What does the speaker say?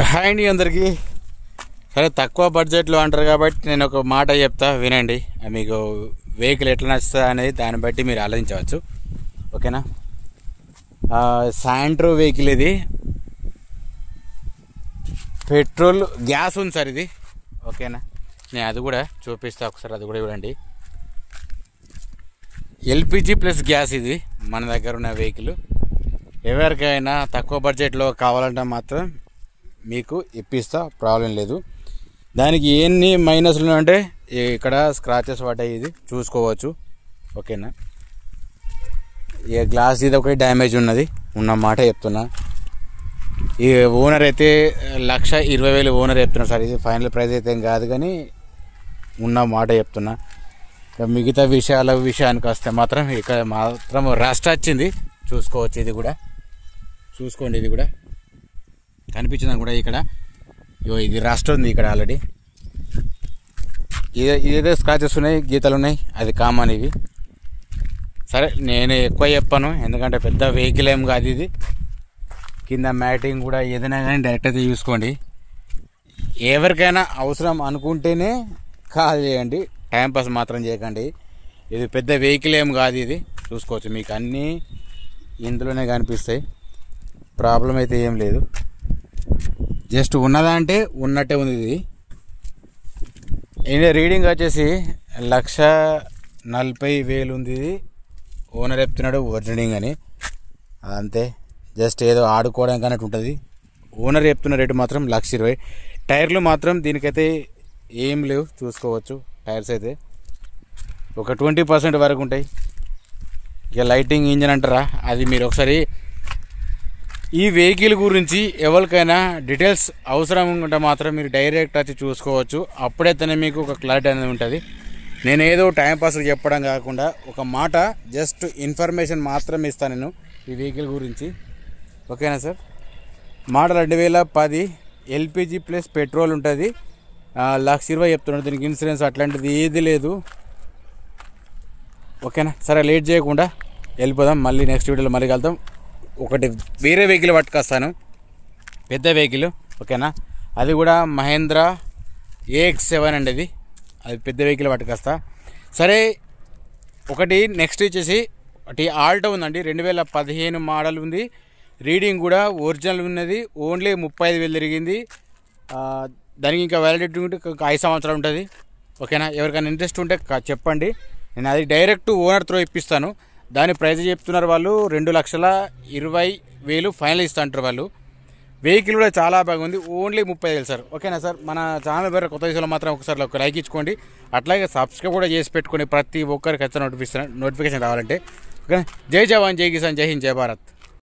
Hi అండి అందరికీ. సరే, తక్కువ బడ్జెట్లో అంటారు కాబట్టి నేను ఒక మాట చెప్తా, వినండి. మీకు వెహికల్ ఎట్లా నచ్చుతుంది అనేది దాన్ని బట్టి మీరు ఆలోచించవచ్చు. ఓకేనా? శాంట్రో వెహికల్ ఇది. పెట్రోల్ గ్యాస్ ఉంది సార్ ఇది. ఓకేనా? నేను అది కూడా చూపిస్తా ఒకసారి, అది కూడా చూడండి. ఎల్పిజి ప్లస్ గ్యాస్ ఇది మన దగ్గర ఉన్న వెహికల్. ఎవరికైనా తక్కువ బడ్జెట్లో కావాలంటే మాత్రం మీకు ఇప్పిస్తా, ప్రాబ్లం లేదు. దానికి ఎన్ని మైనస్లు అంటే ఇక్కడ స్క్రాచెస్ పడ్డాయి, ఇది చూసుకోవచ్చు. ఓకేనా? ఈ గ్లాస్ ఇది ఒకటి డ్యామేజ్ ఉన్నది, ఉన్నమాట చెప్తున్నా. ఈ ఓనర్ అయితే 1,20,000 ఓనర్ చెప్తున్నారు సార్. ఇది ఫైనల్ ప్రైస్ అయితే ఏం కాదు, కానీ ఉన్న మాట చెప్తున్నా. మిగతా విషయానికి వస్తే మాత్రం ఇక్కడ మాత్రం రస్ట్ వచ్చింది, చూసుకోవచ్చు. ఇది కూడా చూసుకోండి, ఇది కూడా కనిపించిందని కూడా ఇక్కడ ఇది రస్ట్ ఉంది ఇక్కడ ఆల్రెడీ. ఇదే స్క్రాచెస్ ఉన్నాయి, గీతలు ఉన్నాయి, అది కామన్ ఇవి. సరే, నేను ఎక్కువ చెప్పాను ఎందుకంటే పెద్ద వెహికల్ ఏం కాదు ఇది. కింద మ్యాటింగ్ కూడా ఏదైనా కానీ డైరెక్ట్ అయితే చూసుకోండి. ఎవరికైనా అవసరం అనుకుంటేనే కాల్ చేయండి, టైంపాస్ మాత్రం చేయకండి. ఇది పెద్ద వెహికల్ ఏం కాదు ఇది, చూసుకోవచ్చు. మీకు అన్నీ ఇందులోనే కనిపిస్తాయి, ప్రాబ్లం అయితే ఏం లేదు. జస్ట్ ఉన్నదా అంటే ఉన్నట్టే ఉంది ఇది. రీడింగ్ వచ్చేసి 1,40,000 ఉంది ఇది. ఓనర్ చెప్తున్నాడు ఒరిజినింగ్ అని, అంతే. జస్ట్ ఏదో ఆడుకోవడానికి అన్నట్టు ఉంటుంది. ఓనర్ చెప్తున్న రేటు మాత్రం 1,20,000. టైర్లు మాత్రం దీనికైతే ఏం లేవు, చూసుకోవచ్చు. టైర్స్ అయితే ఒక 20% వరకు ఉంటాయి. ఇక లైటింగ్ ఇంజన్ అంటారా, అది మీరు ఒకసారి ఈ వెహికల్ గురించి ఎవరికైనా డీటెయిల్స్ అవసరం ఉంటే మాత్రం మీరు డైరెక్ట్ వచ్చి చూసుకోవచ్చు. అప్పుడైతేనే మీకు ఒక క్లారిటీ అనేది ఉంటుంది. నేను ఏదో టైంపాస్ చెప్పడం కాకుండా ఒక మాట జస్ట్ ఇన్ఫర్మేషన్ మాత్రం ఇస్తాను నేను ఈ వెహికల్ గురించి. ఓకేనా sir? Model 2010 LPG plus petrol ఉంటుంది. 1,20,000 చెప్తున్నాడు. దీనికి ఇన్సూరెన్స్ అట్లాంటిది ఏది లేదు. ఓకేనా? సరే, లేట్ చేయకుండా వెళ్ళిపోదాం. మళ్ళీ నెక్స్ట్ వీడియోలో మళ్ళీ కలుద్దాం. ఒకటి వేరే వెహికల్ పట్టుకొస్తాను, పెద్ద వెహికల్. ఓకేనా? అది కూడా మహేంద్రా AX7 అండి. అది పెద్ద వెహికల్ పట్టుకొస్తా. సరే, ఒకటి నెక్స్ట్ వచ్చేసి ఒకటి ఆల్టో ఉందండి, 2015 మోడల్ ఉంది. రీడింగ్ కూడా ఒరిజినల్ ఉన్నది. ఓన్లీ 35,000 తిరిగింది. దానికి ఇంకా వ్యాలిడిటీ ఉంటే 5 సంవత్సరాలు ఉంటుంది. ఓకేనా? ఎవరికైనా ఇంట్రెస్ట్ ఉంటే చెప్పండి, నేను అది డైరెక్ట్ ఓనర్ త్రో ఇప్పిస్తాను. దాని ప్రైజ్ చెప్తున్నారు వాళ్ళు 2,20,000 ఫైనల్ ఇస్తా అంటారు వాళ్ళు. వెహికల్ కూడా చాలా బాగుంది. Only 35,000 sir. ఓకేనా సార్? మన ఛానల్ పేరు కొత్త విషయంలో మాత్రం ఒకసారి ఒక లైక్ ఇచ్చుకోండి, అట్లాగే సబ్స్క్రైబ్ కూడా చేసి పెట్టుకోండి. ప్రతి ఒక్కరికి ఖచ్చితంగా నోటిఫికేషన్ రావాలంటే. ఓకే? జై జవాన్, జై కిసాన్, జై హింద్, జై భారత్.